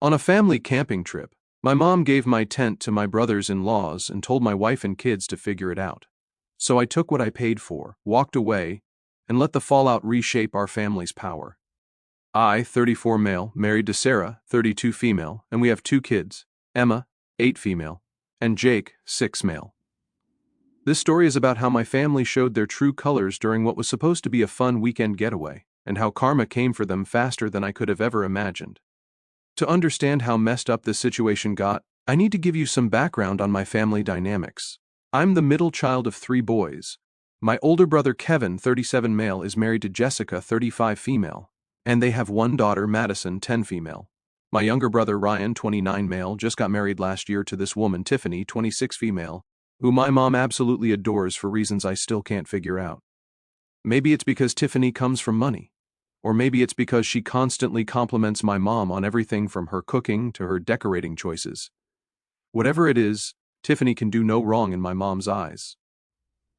On a family camping trip, my mom gave my tent to my brothers-in-laws and told my wife and kids to figure it out. So I took what I paid for, walked away, and let the fallout reshape our family's power. I, 34 male, married to Sarah, 32 female, and we have 2 kids, Emma, 8 female, and Jake, 6 male. This story is about how my family showed their true colors during what was supposed to be a fun weekend getaway, and how karma came for them faster than I could have ever imagined. To understand how messed up this situation got, I need to give you some background on my family dynamics. I'm the middle child of 3 boys. My older brother Kevin, 37 male, is married to Jessica, 35 female, and they have 1 daughter, Madison, 10 female. My younger brother Ryan, 29 male, just got married last year to this woman, Tiffany, 26 female, who my mom absolutely adores for reasons I still can't figure out. Maybe it's because Tiffany comes from money. Or maybe it's because she constantly compliments my mom on everything from her cooking to her decorating choices. Whatever it is, Tiffany can do no wrong in my mom's eyes.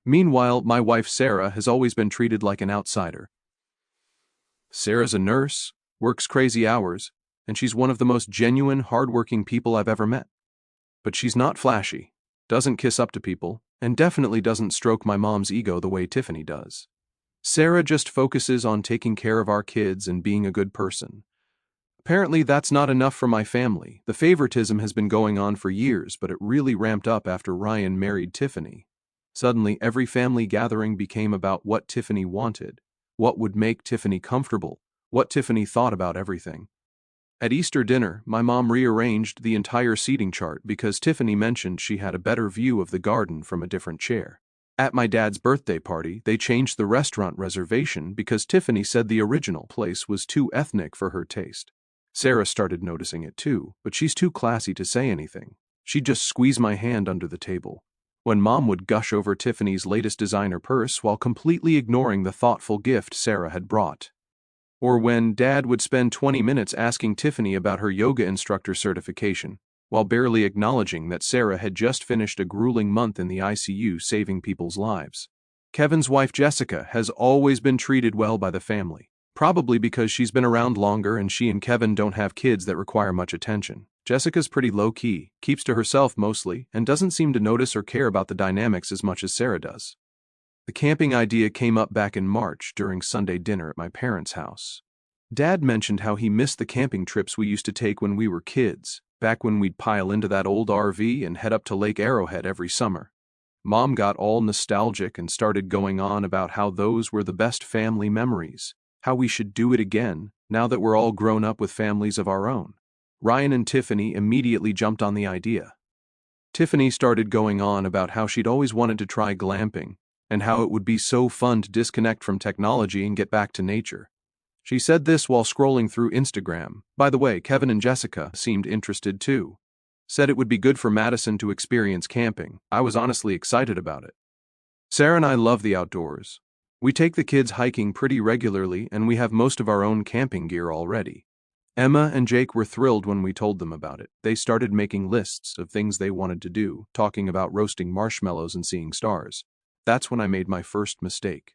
Meanwhile, my wife Sarah has always been treated like an outsider. Sarah's a nurse, works crazy hours, and she's one of the most genuine, hardworking people I've ever met. But she's not flashy, doesn't kiss up to people, and definitely doesn't stroke my mom's ego the way Tiffany does. Sarah just focuses on taking care of our kids and being a good person. Apparently that's not enough for my family. The favoritism has been going on for years, but it really ramped up after Ryan married Tiffany. Suddenly, every family gathering became about what Tiffany wanted, what would make Tiffany comfortable, what Tiffany thought about everything. At Easter dinner, my mom rearranged the entire seating chart because Tiffany mentioned she had a better view of the garden from a different chair. At my dad's birthday party, they changed the restaurant reservation because Tiffany said the original place was too ethnic for her taste. Sarah started noticing it too, but she's too classy to say anything. She'd just squeeze my hand under the table. When Mom would gush over Tiffany's latest designer purse while completely ignoring the thoughtful gift Sarah had brought. Or when Dad would spend 20 minutes asking Tiffany about her yoga instructor certification, while barely acknowledging that Sarah had just finished a grueling month in the ICU saving people's lives. Kevin's wife Jessica has always been treated well by the family, probably because she's been around longer and she and Kevin don't have kids that require much attention. Jessica's pretty low-key, keeps to herself mostly, and doesn't seem to notice or care about the dynamics as much as Sarah does. The camping idea came up back in March during Sunday dinner at my parents' house. Dad mentioned how he missed the camping trips we used to take when we were kids, back when we'd pile into that old RV and head up to Lake Arrowhead every summer. Mom got all nostalgic and started going on about how those were the best family memories, how we should do it again now that we're all grown up with families of our own. Ryan and Tiffany immediately jumped on the idea. Tiffany started going on about how she'd always wanted to try glamping, and how it would be so fun to disconnect from technology and get back to nature. She said this while scrolling through Instagram. By the way, Kevin and Jessica seemed interested too. Said it would be good for Madison to experience camping. I was honestly excited about it. Sarah and I love the outdoors. We take the kids hiking pretty regularly and we have most of our own camping gear already. Emma and Jake were thrilled when we told them about it. They started making lists of things they wanted to do, talking about roasting marshmallows and seeing stars. That's when I made my first mistake.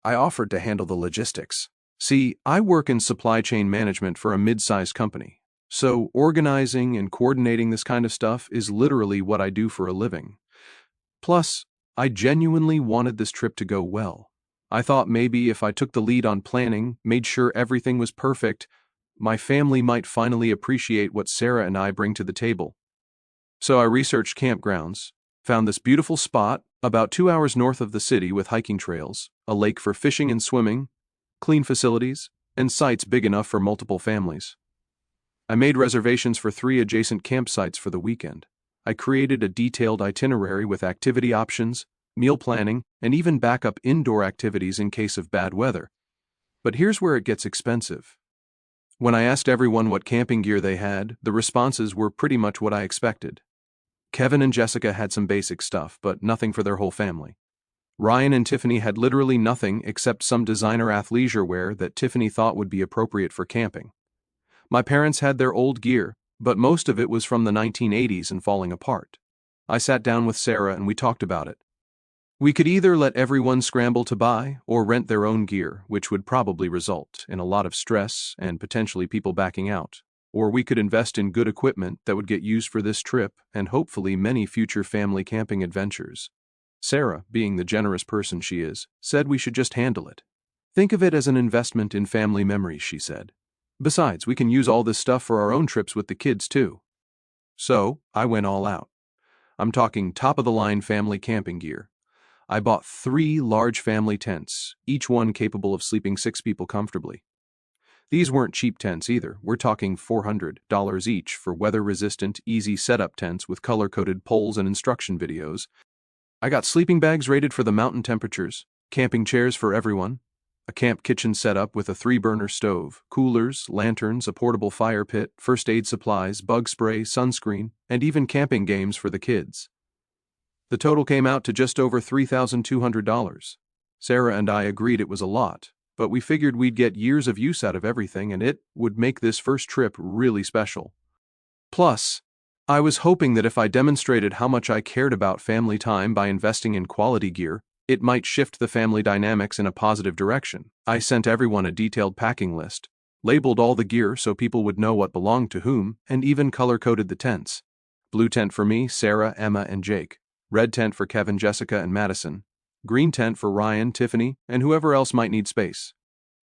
I offered to handle the logistics. See, I work in supply chain management for a mid-sized company, so organizing and coordinating this kind of stuff is literally what I do for a living. Plus, I genuinely wanted this trip to go well. I thought maybe if I took the lead on planning, made sure everything was perfect, my family might finally appreciate what Sarah and I bring to the table. So I researched campgrounds, found this beautiful spot about 2 hours north of the city with hiking trails, a lake for fishing and swimming, clean facilities, and sites big enough for multiple families. I made reservations for 3 adjacent campsites for the weekend. I created a detailed itinerary with activity options, meal planning, and even backup indoor activities in case of bad weather. But here's where it gets expensive. When I asked everyone what camping gear they had, the responses were pretty much what I expected. Kevin and Jessica had some basic stuff, but nothing for their whole family. Ryan and Tiffany had literally nothing except some designer athleisure wear that Tiffany thought would be appropriate for camping. My parents had their old gear, but most of it was from the 1980s and falling apart. I sat down with Sarah and we talked about it. We could either let everyone scramble to buy or rent their own gear, which would probably result in a lot of stress and potentially people backing out. Or we could invest in good equipment that would get used for this trip and hopefully many future family camping adventures. Sarah, being the generous person she is, said we should just handle it. Think of it as an investment in family memories, she said. Besides, we can use all this stuff for our own trips with the kids too. So, I went all out. I'm talking top-of-the-line family camping gear. I bought 3 large family tents, each one capable of sleeping 6 people comfortably. These weren't cheap tents either. We're talking $400 each for weather-resistant, easy setup tents with color-coded poles and instruction videos. I got sleeping bags rated for the mountain temperatures, camping chairs for everyone, a camp kitchen setup with a 3-burner stove, coolers, lanterns, a portable fire pit, first aid supplies, bug spray, sunscreen, and even camping games for the kids. The total came out to just over $3,200. Sarah and I agreed it was a lot, but we figured we'd get years of use out of everything and it would make this first trip really special. Plus, I was hoping that if I demonstrated how much I cared about family time by investing in quality gear, it might shift the family dynamics in a positive direction. I sent everyone a detailed packing list, labeled all the gear so people would know what belonged to whom, and even color-coded the tents. Blue tent for me, Sarah, Emma, and Jake. Red tent for Kevin, Jessica, and Madison. Green tent for Ryan, Tiffany, and whoever else might need space.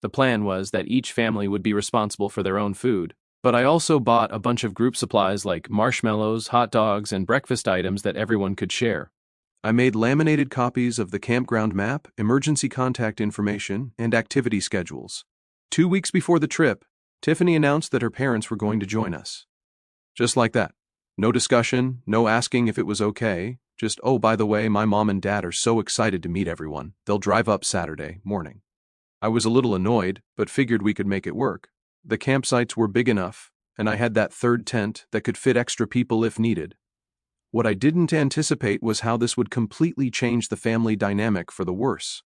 The plan was that each family would be responsible for their own food, but I also bought a bunch of group supplies like marshmallows, hot dogs, and breakfast items that everyone could share. I made laminated copies of the campground map, emergency contact information, and activity schedules. 2 weeks before the trip, Tiffany announced that her parents were going to join us. Just like that. No discussion, no asking if it was okay, just, oh, by the way, my mom and dad are so excited to meet everyone, they'll drive up Saturday morning. I was a little annoyed, but figured we could make it work. The campsites were big enough, and I had that 3rd tent that could fit extra people if needed. What I didn't anticipate was how this would completely change the family dynamic for the worse.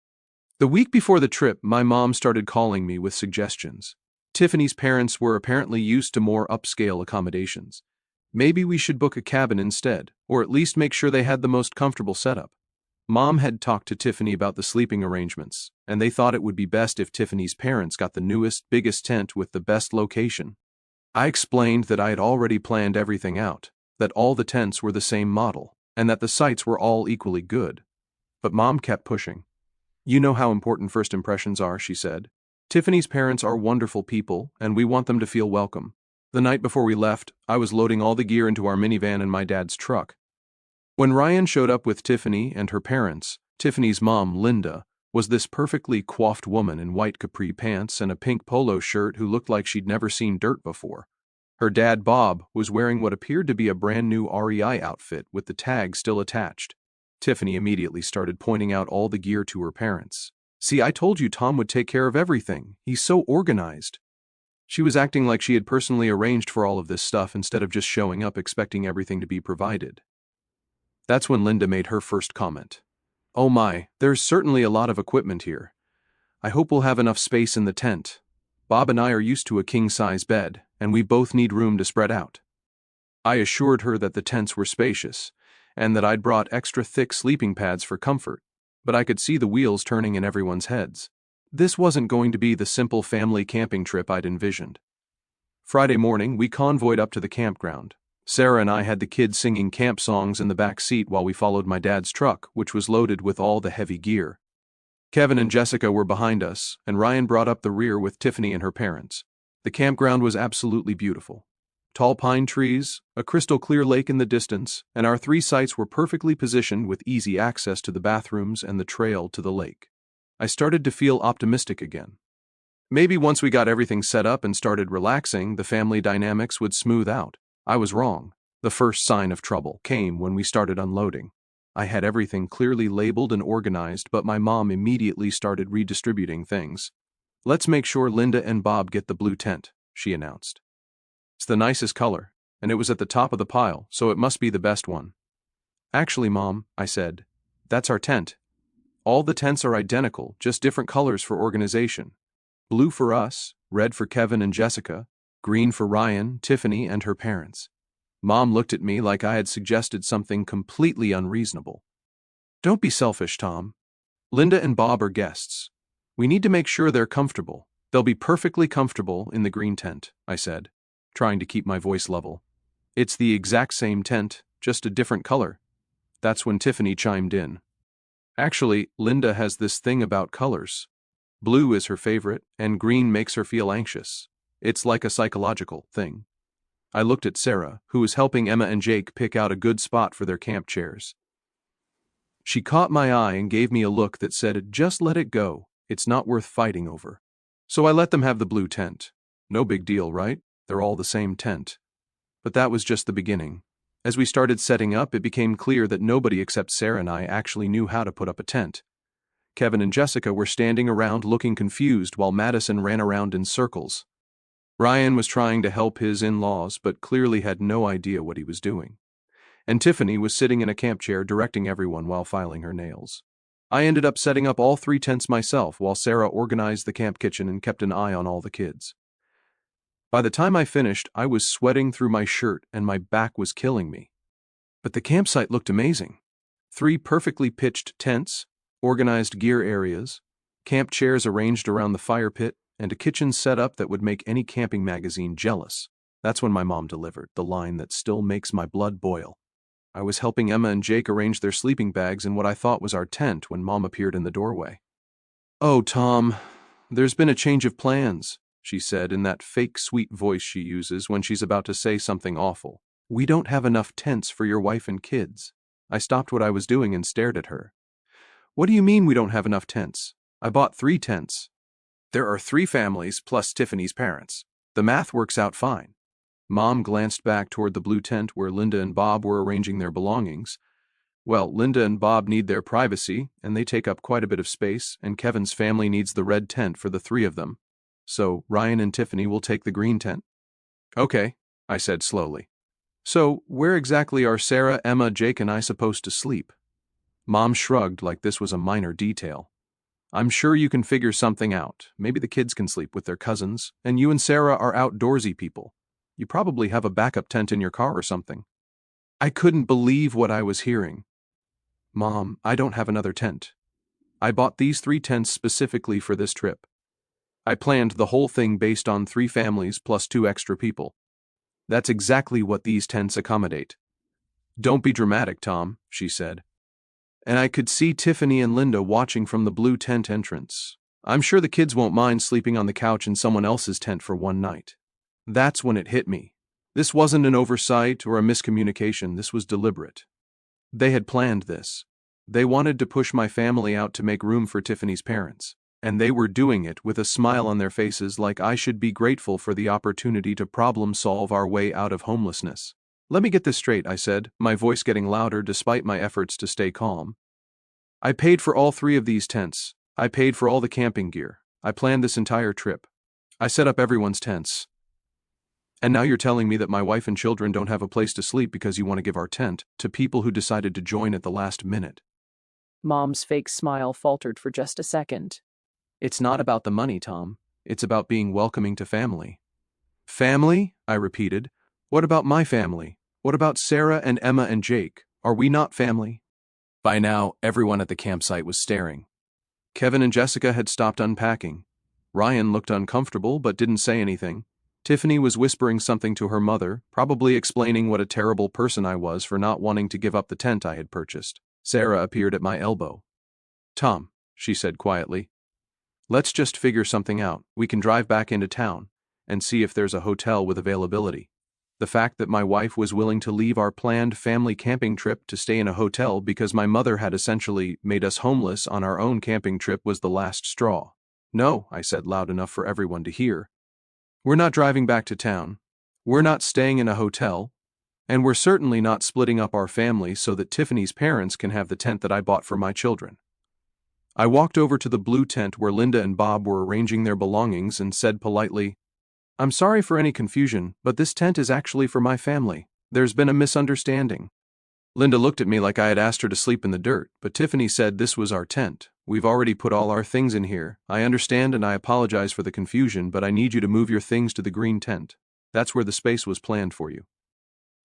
The week before the trip, my mom started calling me with suggestions. Tiffany's parents were apparently used to more upscale accommodations. Maybe we should book a cabin instead, or at least make sure they had the most comfortable setup. Mom had talked to Tiffany about the sleeping arrangements, and they thought it would be best if Tiffany's parents got the newest, biggest tent with the best location. I explained that I had already planned everything out, that all the tents were the same model, and that the sites were all equally good. But Mom kept pushing. You know how important first impressions are, she said. Tiffany's parents are wonderful people, and we want them to feel welcome. The night before we left, I was loading all the gear into our minivan and my dad's truck. When Ryan showed up with Tiffany and her parents, Tiffany's mom, Linda, was this perfectly coiffed woman in white capri pants and a pink polo shirt who looked like she'd never seen dirt before. Her dad, Bob, was wearing what appeared to be a brand new REI outfit with the tag still attached. Tiffany immediately started pointing out all the gear to her parents. See, I told you Tom would take care of everything. He's so organized. She was acting like she had personally arranged for all of this stuff instead of just showing up expecting everything to be provided. That's when Linda made her first comment. Oh my, there's certainly a lot of equipment here. I hope we'll have enough space in the tent. Bob and I are used to a king-size bed, and we both need room to spread out. I assured her that the tents were spacious, and that I'd brought extra thick sleeping pads for comfort, but I could see the wheels turning in everyone's heads. This wasn't going to be the simple family camping trip I'd envisioned. Friday morning, we convoyed up to the campground. Sarah and I had the kids singing camp songs in the back seat while we followed my dad's truck, which was loaded with all the heavy gear. Kevin and Jessica were behind us, and Ryan brought up the rear with Tiffany and her parents. The campground was absolutely beautiful. Tall pine trees, a crystal-clear lake in the distance, and our 3 sites were perfectly positioned with easy access to the bathrooms and the trail to the lake. I started to feel optimistic again. Maybe once we got everything set up and started relaxing, the family dynamics would smooth out. I was wrong. The first sign of trouble came when we started unloading. I had everything clearly labeled and organized, but my mom immediately started redistributing things. Let's make sure Linda and Bob get the blue tent, she announced. It's the nicest color, and it was at the top of the pile, so it must be the best one. Actually, Mom, I said, that's our tent. All the tents are identical, just different colors for organization. Blue for us, red for Kevin and Jessica, green for Ryan, Tiffany, and her parents. Mom looked at me like I had suggested something completely unreasonable. Don't be selfish, Tom. Linda and Bob are guests. We need to make sure they're comfortable. They'll be perfectly comfortable in the green tent, I said. trying to keep my voice level. It's the exact same tent, just a different color. That's when Tiffany chimed in. Actually, Linda has this thing about colors. Blue is her favorite, and green makes her feel anxious. It's like a psychological thing. I looked at Sarah, who was helping Emma and Jake pick out a good spot for their camp chairs. She caught my eye and gave me a look that said, "Just let it go, it's not worth fighting over." So I let them have the blue tent. No big deal, right? They're all the same tent. But that was just the beginning. As we started setting up, it became clear that nobody except Sarah and I actually knew how to put up a tent. Kevin and Jessica were standing around looking confused while Madison ran around in circles. Ryan was trying to help his in-laws but clearly had no idea what he was doing. And Tiffany was sitting in a camp chair directing everyone while filing her nails. I ended up setting up all 3 tents myself while Sarah organized the camp kitchen and kept an eye on all the kids. By the time I finished, I was sweating through my shirt and my back was killing me. But the campsite looked amazing. 3 perfectly pitched tents, organized gear areas, camp chairs arranged around the fire pit, and a kitchen set up that would make any camping magazine jealous. That's when my mom delivered the line that still makes my blood boil. I was helping Emma and Jake arrange their sleeping bags in what I thought was our tent when Mom appeared in the doorway. "Oh, Tom, there's been a change of plans," she said in that fake sweet voice she uses when she's about to say something awful. "We don't have enough tents for your wife and kids." I stopped what I was doing and stared at her. "What do you mean we don't have enough tents? I bought 3 tents. There are 3 families plus Tiffany's parents. The math works out fine." Mom glanced back toward the blue tent where Linda and Bob were arranging their belongings. "Well, Linda and Bob need their privacy, and they take up quite a bit of space, and Kevin's family needs the red tent for the 3 of them. So Ryan and Tiffany will take the green tent." "Okay," I said slowly. "So where exactly are Sarah, Emma, Jake, and I supposed to sleep?" Mom shrugged like this was a minor detail. "I'm sure you can figure something out. Maybe the kids can sleep with their cousins, and you and Sarah are outdoorsy people. You probably have a backup tent in your car or something." I couldn't believe what I was hearing. "Mom, I don't have another tent. I bought these 3 tents specifically for this trip. I planned the whole thing based on 3 families plus 2 extra people. That's exactly what these tents accommodate." "Don't be dramatic, Tom," she said. And I could see Tiffany and Linda watching from the blue tent entrance. "I'm sure the kids won't mind sleeping on the couch in someone else's tent for one night." That's when it hit me. This wasn't an oversight or a miscommunication, this was deliberate. They had planned this. They wanted to push my family out to make room for Tiffany's parents. And they were doing it with a smile on their faces like I should be grateful for the opportunity to problem solve our way out of homelessness. "Let me get this straight," I said, my voice getting louder despite my efforts to stay calm. "I paid for all 3 of these tents. I paid for all the camping gear. I planned this entire trip. I set up everyone's tents. And now you're telling me that my wife and children don't have a place to sleep because you want to give our tent to people who decided to join at the last minute." Mom's fake smile faltered for just a second. "It's not about the money, Tom. It's about being welcoming to family." "Family?" I repeated. "What about my family? What about Sarah and Emma and Jake? Are we not family?" By now, everyone at the campsite was staring. Kevin and Jessica had stopped unpacking. Ryan looked uncomfortable but didn't say anything. Tiffany was whispering something to her mother, probably explaining what a terrible person I was for not wanting to give up the tent I had purchased. Sarah appeared at my elbow. "Tom," she said quietly, "let's just figure something out. We can drive back into town and see if there's a hotel with availability." The fact that my wife was willing to leave our planned family camping trip to stay in a hotel because my mother had essentially made us homeless on our own camping trip was the last straw. "No," I said loud enough for everyone to hear. "We're not driving back to town. We're not staying in a hotel. And we're certainly not splitting up our family so that Tiffany's parents can have the tent that I bought for my children." I walked over to the blue tent where Linda and Bob were arranging their belongings and said politely, "I'm sorry for any confusion, but this tent is actually for my family. There's been a misunderstanding." Linda looked at me like I had asked her to sleep in the dirt, but Tiffany said this was our tent. "We've already put all our things in here. I understand and I apologize for the confusion, but I need you to move your things to the green tent. That's where the space was planned for you."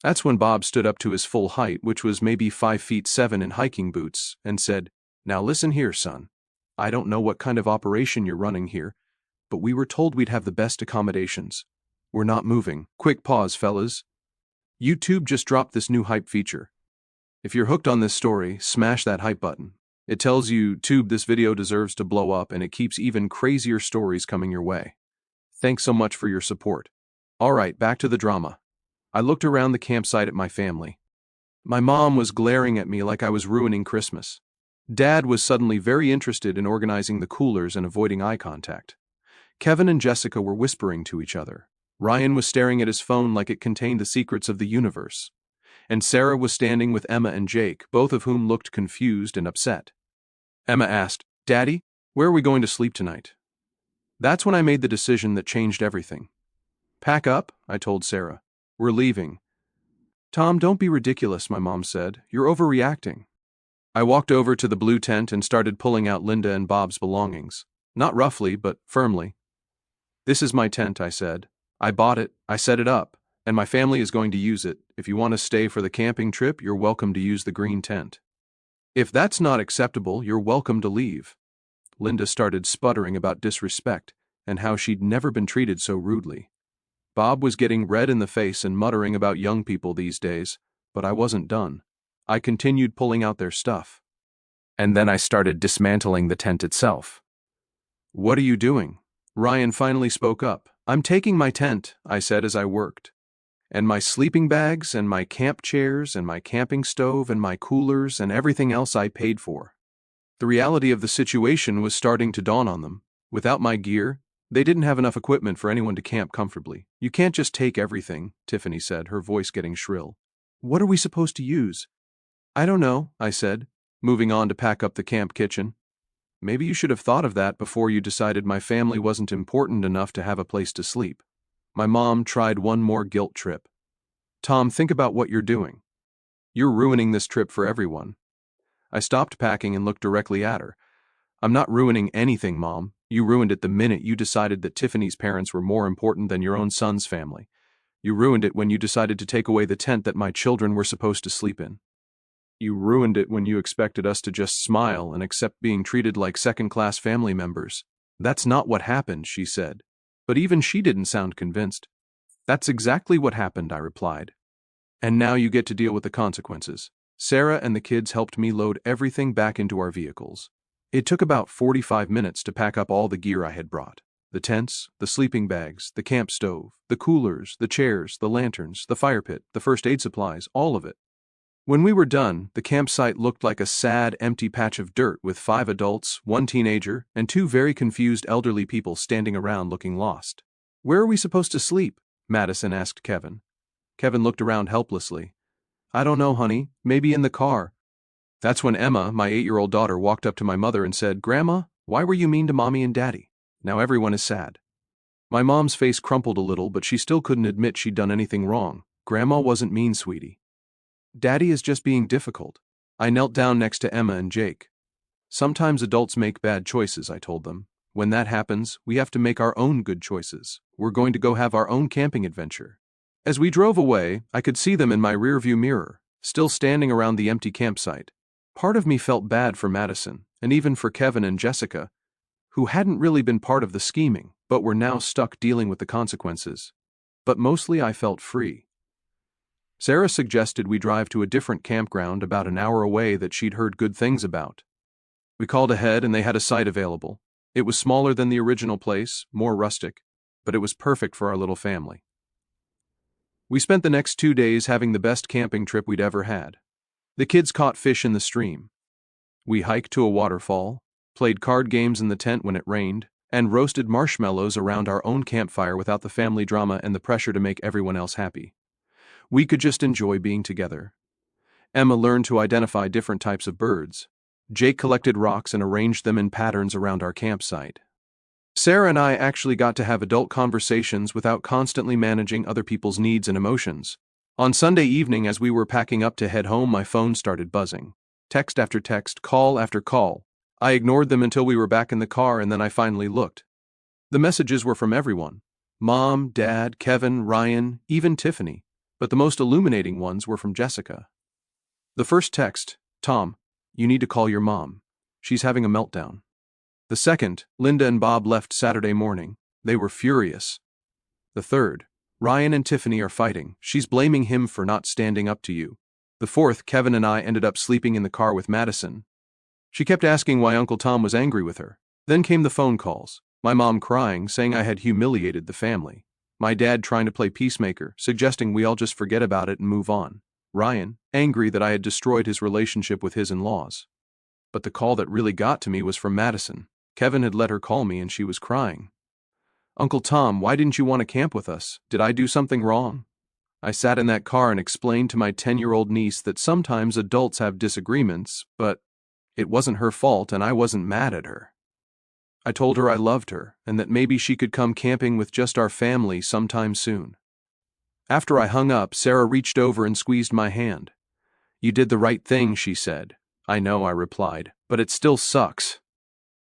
That's when Bob stood up to his full height, which was maybe 5'7" in hiking boots, and said, "Now listen here, son. I don't know what kind of operation you're running here, but we were told we'd have the best accommodations. We're not moving. Quick pause, fellas. YouTube just dropped this new hype feature. If you're hooked on this story, smash that hype button. It tells YouTube this video deserves to blow up, and it keeps even crazier stories coming your way. Thanks so much for your support. Alright, back to the drama. I looked around the campsite at my family. My mom was glaring at me like I was ruining Christmas. Dad was suddenly very interested in organizing the coolers and avoiding eye contact. Kevin and Jessica were whispering to each other. Ryan was staring at his phone like it contained the secrets of the universe. And Sarah was standing with Emma and Jake, both of whom looked confused and upset. Emma asked, "Daddy, where are we going to sleep tonight?" That's when I made the decision that changed everything. "Pack up," I told Sarah. "We're leaving." "Tom, don't be ridiculous," my mom said. "You're overreacting." I walked over to the blue tent and started pulling out Linda and Bob's belongings. Not roughly, but firmly. "This is my tent," I said. "I bought it, I set it up, and my family is going to use it. If you want to stay for the camping trip, you're welcome to use the green tent. If that's not acceptable, you're welcome to leave." Linda started sputtering about disrespect and how she'd never been treated so rudely. Bob was getting red in the face and muttering about young people these days, but I wasn't done. I continued pulling out their stuff. And then I started dismantling the tent itself. "What are you doing?" Ryan finally spoke up. "I'm taking my tent," I said as I worked. "And my sleeping bags, and my camp chairs, and my camping stove, and my coolers, and everything else I paid for." The reality of the situation was starting to dawn on them. Without my gear, they didn't have enough equipment for anyone to camp comfortably. "You can't just take everything," Tiffany said, her voice getting shrill. "What are we supposed to use?" "I don't know," I said, moving on to pack up the camp kitchen. "Maybe you should have thought of that before you decided my family wasn't important enough to have a place to sleep." My mom tried one more guilt trip. "Tom, think about what you're doing. You're ruining this trip for everyone." I stopped packing and looked directly at her. "I'm not ruining anything, Mom. You ruined it the minute you decided that Tiffany's parents were more important than your own son's family. You ruined it when you decided to take away the tent that my children were supposed to sleep in. You ruined it when you expected us to just smile and accept being treated like second-class family members." "That's not what happened," she said. But even she didn't sound convinced. "That's exactly what happened," I replied. "And now you get to deal with the consequences." Sarah and the kids helped me load everything back into our vehicles. It took about 45 minutes to pack up all the gear I had brought. The tents, the sleeping bags, the camp stove, the coolers, the chairs, the lanterns, the fire pit, the first aid supplies, all of it. When we were done, the campsite looked like a sad, empty patch of dirt with 5 adults, 1 teenager, and 2 very confused elderly people standing around looking lost. "Where are we supposed to sleep?" Madison asked Kevin. Kevin looked around helplessly. "I don't know, honey. Maybe in the car." That's when Emma, my 8-year-old daughter, walked up to my mother and said, "Grandma, why were you mean to Mommy and Daddy? Now everyone is sad." My mom's face crumpled a little, but she still couldn't admit she'd done anything wrong. "Grandma wasn't mean, sweetie. Daddy is just being difficult." I knelt down next to Emma and Jake. "Sometimes adults make bad choices," I told them. "When that happens, we have to make our own good choices. We're going to go have our own camping adventure." As we drove away, I could see them in my rearview mirror, still standing around the empty campsite. Part of me felt bad for Madison, and even for Kevin and Jessica, who hadn't really been part of the scheming, but were now stuck dealing with the consequences. But mostly I felt free. Sarah suggested we drive to a different campground about an hour away that she'd heard good things about. We called ahead and they had a site available. It was smaller than the original place, more rustic, but it was perfect for our little family. We spent the next 2 days having the best camping trip we'd ever had. The kids caught fish in the stream. We hiked to a waterfall, played card games in the tent when it rained, and roasted marshmallows around our own campfire without the family drama and the pressure to make everyone else happy. We could just enjoy being together. Emma learned to identify different types of birds. Jake collected rocks and arranged them in patterns around our campsite. Sarah and I actually got to have adult conversations without constantly managing other people's needs and emotions. On Sunday evening, as we were packing up to head home, my phone started buzzing. Text after text, call after call. I ignored them until we were back in the car, and then I finally looked. The messages were from everyone. Mom, Dad, Kevin, Ryan, even Tiffany. But the most illuminating ones were from Jessica. The first text, "Tom, you need to call your mom. She's having a meltdown." The second, "Linda and Bob left Saturday morning. They were furious." The third, Ryan and Tiffany are fighting. She's blaming him for not standing up to you. The fourth, Kevin and I ended up sleeping in the car with Madison. She kept asking why Uncle Tom was angry with her. Then came the phone calls. My mom crying, saying I had humiliated the family. My dad trying to play peacemaker, suggesting we all just forget about it and move on. Ryan, angry that I had destroyed his relationship with his in-laws. But the call that really got to me was from Madison. Kevin had let her call me and she was crying. Uncle Tom, why didn't you want to camp with us? Did I do something wrong? I sat in that car and explained to my 10-year-old niece that sometimes adults have disagreements, but it wasn't her fault and I wasn't mad at her. I told her I loved her and that maybe she could come camping with just our family sometime soon. After I hung up, Sarah reached over and squeezed my hand. You did the right thing, she said. I know, I replied, but it still sucks.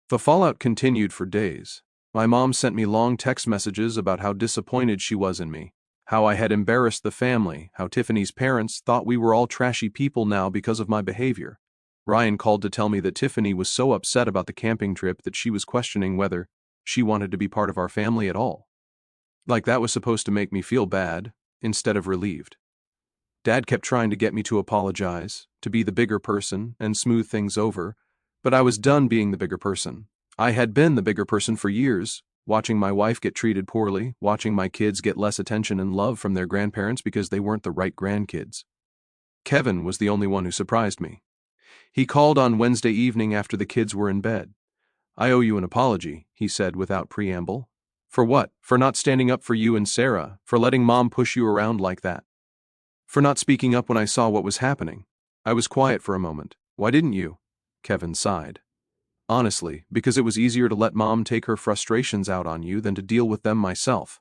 The fallout continued for days. My mom sent me long text messages about how disappointed she was in me, how I had embarrassed the family, how Tiffany's parents thought we were all trashy people now because of my behavior. Ryan called to tell me that Tiffany was so upset about the camping trip that she was questioning whether she wanted to be part of our family at all. Like that was supposed to make me feel bad, instead of relieved. Dad kept trying to get me to apologize, to be the bigger person and smooth things over, but I was done being the bigger person. I had been the bigger person for years, watching my wife get treated poorly, watching my kids get less attention and love from their grandparents because they weren't the right grandkids. Kevin was the only one who surprised me. He called on Wednesday evening after the kids were in bed. I owe you an apology, he said without preamble. For what? For not standing up for you and Sarah, for letting Mom push you around like that. For not speaking up when I saw what was happening. I was quiet for a moment. Why didn't you? Kevin sighed. Honestly, because it was easier to let Mom take her frustrations out on you than to deal with them myself.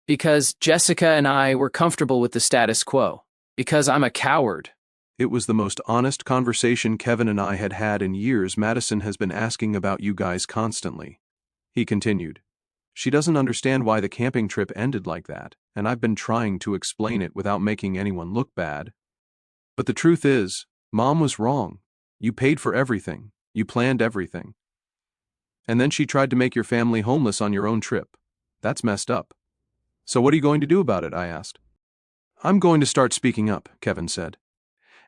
Because Jessica and I were comfortable with the status quo. Because I'm a coward. It was the most honest conversation Kevin and I had had in years. Madison has been asking about you guys constantly. He continued. She doesn't understand why the camping trip ended like that, and I've been trying to explain it without making anyone look bad. But the truth is, Mom was wrong. You paid for everything. You planned everything. And then she tried to make your family homeless on your own trip. That's messed up. So what are you going to do about it? I asked. I'm going to start speaking up, Kevin said.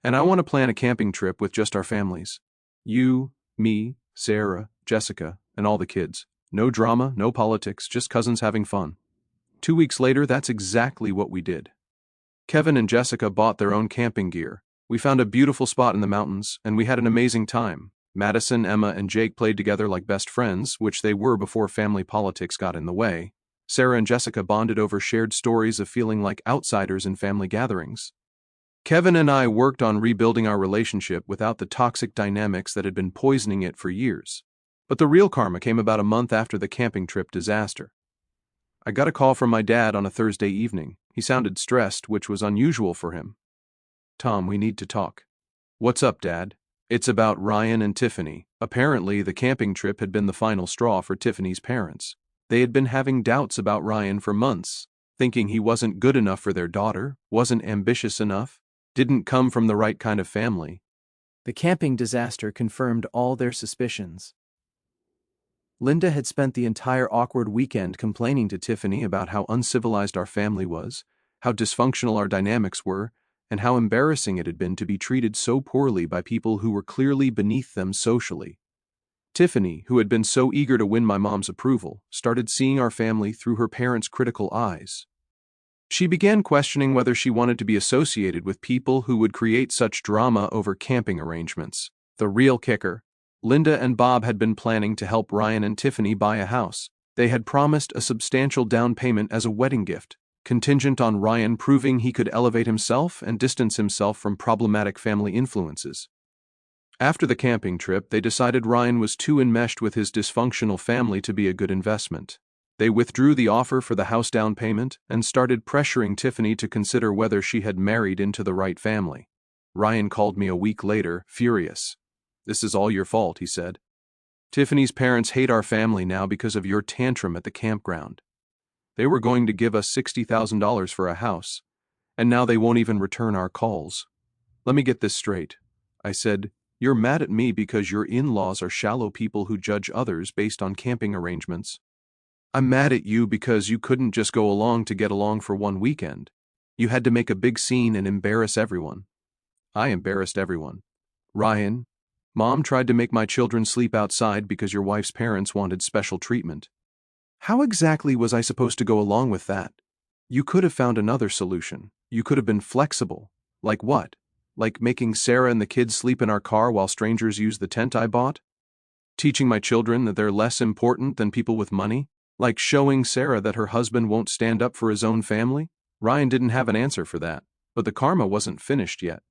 And I want to plan a camping trip with just our families. You, me, Sarah, Jessica, and all the kids. No drama, no politics, just cousins having fun. 2 weeks later, that's exactly what we did. Kevin and Jessica bought their own camping gear. We found a beautiful spot in the mountains, and we had an amazing time. Madison, Emma, and Jake played together like best friends, which they were before family politics got in the way. Sarah and Jessica bonded over shared stories of feeling like outsiders in family gatherings. Kevin and I worked on rebuilding our relationship without the toxic dynamics that had been poisoning it for years. But the real karma came about a month after the camping trip disaster. I got a call from my dad on a Thursday evening. He sounded stressed, which was unusual for him. Tom, we need to talk. What's up, Dad? It's about Ryan and Tiffany. Apparently, the camping trip had been the final straw for Tiffany's parents. They had been having doubts about Ryan for months, thinking he wasn't good enough for their daughter, wasn't ambitious enough, didn't come from the right kind of family. The camping disaster confirmed all their suspicions. Linda had spent the entire awkward weekend complaining to Tiffany about how uncivilized our family was, how dysfunctional our dynamics were, and how embarrassing it had been to be treated so poorly by people who were clearly beneath them socially. Tiffany, who had been so eager to win my mom's approval, started seeing our family through her parents' critical eyes. She began questioning whether she wanted to be associated with people who would create such drama over camping arrangements. The real kicker: Linda and Bob had been planning to help Ryan and Tiffany buy a house. They had promised a substantial down payment as a wedding gift, contingent on Ryan proving he could elevate himself and distance himself from problematic family influences. After the camping trip, they decided Ryan was too enmeshed with his dysfunctional family to be a good investment. They withdrew the offer for the house down payment and started pressuring Tiffany to consider whether she had married into the right family. Ryan called me a week later, furious. "This is all your fault," he said. "Tiffany's parents hate our family now because of your tantrum at the campground. They were going to give us $60,000 for a house, and now they won't even return our calls. Let me get this straight." I said, "You're mad at me because your in-laws are shallow people who judge others based on camping arrangements." I'm mad at you because you couldn't just go along to get along for one weekend. You had to make a big scene and embarrass everyone. I embarrassed everyone. Ryan, Mom tried to make my children sleep outside because your wife's parents wanted special treatment. How exactly was I supposed to go along with that? You could have found another solution. You could have been flexible. Like what? Like making Sarah and the kids sleep in our car while strangers use the tent I bought? Teaching my children that they're less important than people with money? Like showing Sarah that her husband won't stand up for his own family? Ryan didn't have an answer for that, but the karma wasn't finished yet.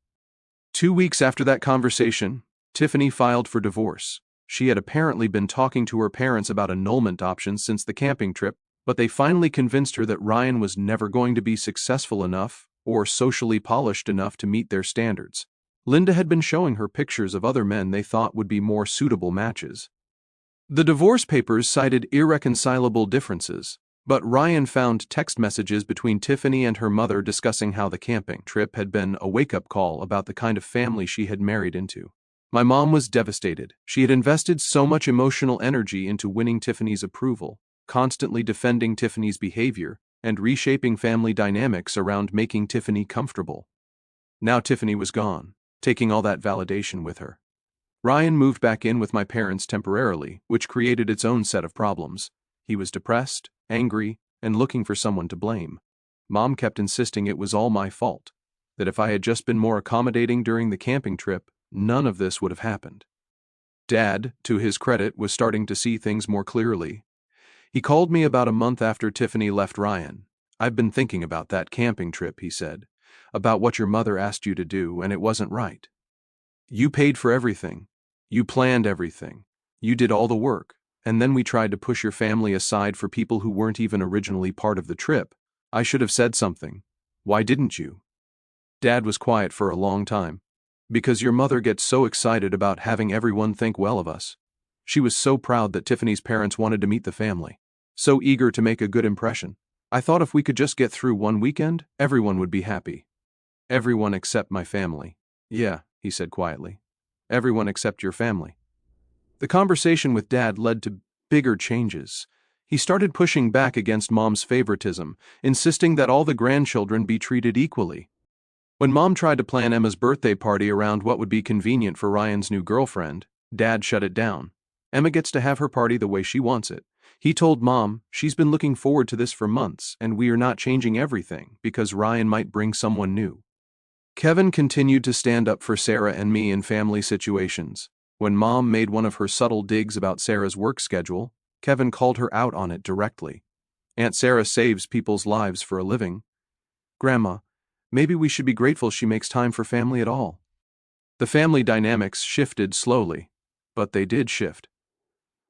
2 weeks after that conversation, Tiffany filed for divorce. She had apparently been talking to her parents about annulment options since the camping trip, but they finally convinced her that Ryan was never going to be successful enough or socially polished enough to meet their standards. Linda had been showing her pictures of other men they thought would be more suitable matches. The divorce papers cited irreconcilable differences, but Ryan found text messages between Tiffany and her mother discussing how the camping trip had been a wake-up call about the kind of family she had married into. My mom was devastated. She had invested so much emotional energy into winning Tiffany's approval, constantly defending Tiffany's behavior, and reshaping family dynamics around making Tiffany comfortable. Now Tiffany was gone, taking all that validation with her. Ryan moved back in with my parents temporarily, which created its own set of problems. He was depressed, angry, and looking for someone to blame. Mom kept insisting it was all my fault, that if I had just been more accommodating during the camping trip, none of this would have happened. Dad, to his credit, was starting to see things more clearly. He called me about a month after Tiffany left Ryan. "I've been thinking about that camping trip," he said, "about what your mother asked you to do, and it wasn't right. You paid for everything. You planned everything. You did all the work, and then we tried to push your family aside for people who weren't even originally part of the trip. I should have said something. Why didn't you?" Dad was quiet for a long time. "Because your mother gets so excited about having everyone think well of us. She was so proud that Tiffany's parents wanted to meet the family. So eager to make a good impression. I thought if we could just get through one weekend, everyone would be happy. Everyone except my family." "Yeah," he said quietly. "Everyone except your family." The conversation with Dad led to bigger changes. He started pushing back against Mom's favoritism, insisting that all the grandchildren be treated equally. When Mom tried to plan Emma's birthday party around what would be convenient for Ryan's new girlfriend, Dad shut it down. "Emma gets to have her party the way she wants it." He told Mom, "She's been looking forward to this for months, and we are not changing everything because Ryan might bring someone new." Kevin continued to stand up for Sarah and me in family situations. When Mom made one of her subtle digs about Sarah's work schedule, Kevin called her out on it directly. "Aunt Sarah saves people's lives for a living. Grandma, maybe we should be grateful she makes time for family at all." The family dynamics shifted slowly, but they did shift.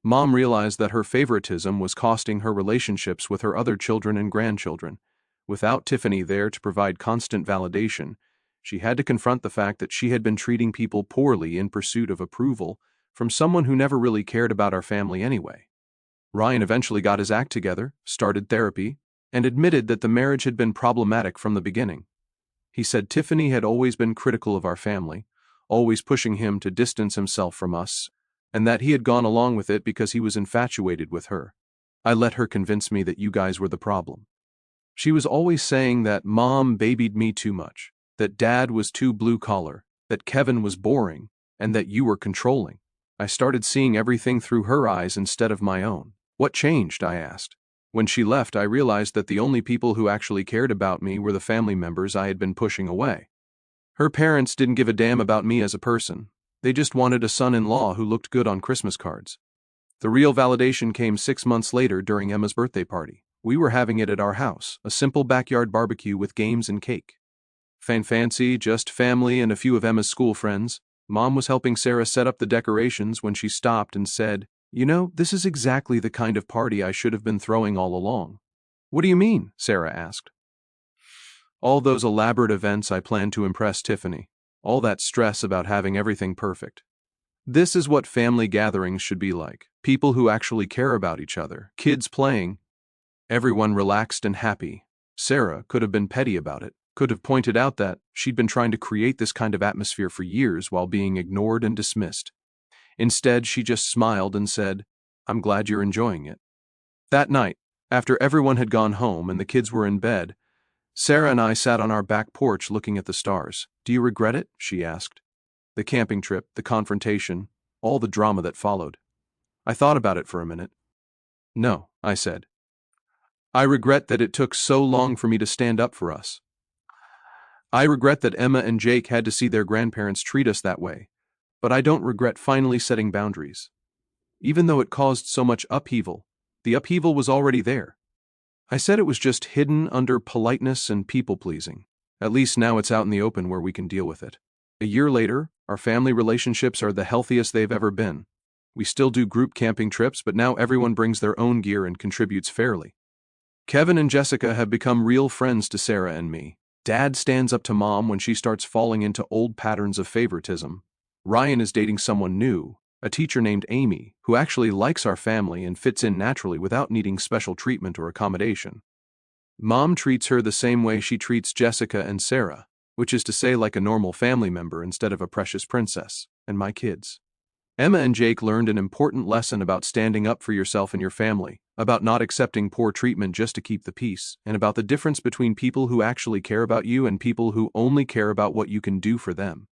Mom realized that her favoritism was costing her relationships with her other children and grandchildren. Without Tiffany there to provide constant validation, she had to confront the fact that she had been treating people poorly in pursuit of approval from someone who never really cared about our family anyway. Ryan eventually got his act together, started therapy, and admitted that the marriage had been problematic from the beginning. He said Tiffany had always been critical of our family, always pushing him to distance himself from us, and that he had gone along with it because he was infatuated with her. "I let her convince me that you guys were the problem. She was always saying that Mom babied me too much, that Dad was too blue-collar, that Kevin was boring, and that you were controlling. I started seeing everything through her eyes instead of my own." "What changed?" I asked. "When she left, I realized that the only people who actually cared about me were the family members I had been pushing away. Her parents didn't give a damn about me as a person. They just wanted a son-in-law who looked good on Christmas cards." The real validation came 6 months later during Emma's birthday party. We were having it at our house, a simple backyard barbecue with games and cake. Fancy, just family and a few of Emma's school friends. Mom was helping Sarah set up the decorations when she stopped and said, "You know, this is exactly the kind of party I should have been throwing all along." "What do you mean?" Sarah asked. "All those elaborate events I planned to impress Tiffany. All that stress about having everything perfect. This is what family gatherings should be like. People who actually care about each other. Kids playing. Everyone relaxed and happy." Sarah could have been petty about it, could have pointed out that she'd been trying to create this kind of atmosphere for years while being ignored and dismissed. Instead, she just smiled and said, "I'm glad you're enjoying it." That night, After everyone had gone home and the kids were in bed, Sarah and I sat on our back porch looking at the stars. "Do you regret it?" she asked. The camping trip, the confrontation, all the drama that followed. I thought about it for a minute. "No," I said. "I regret that it took so long for me to stand up for us. I regret that Emma and Jake had to see their grandparents treat us that way, but I don't regret finally setting boundaries. Even though it caused so much upheaval, the upheaval was already there. I said it was just hidden under politeness and people-pleasing. At least now it's out in the open where we can deal with it." A year later, our family relationships are the healthiest they've ever been. We still do group camping trips, but now everyone brings their own gear and contributes fairly. Kevin and Jessica have become real friends to Sarah and me. Dad stands up to Mom when she starts falling into old patterns of favoritism. Ryan is dating someone new, a teacher named Amy, who actually likes our family and fits in naturally without needing special treatment or accommodation. Mom treats her the same way she treats Jessica and Sarah, which is to say like a normal family member instead of a precious princess, and my kids. Emma and Jake learned an important lesson about standing up for yourself and your family, about not accepting poor treatment just to keep the peace, and about the difference between people who actually care about you and people who only care about what you can do for them.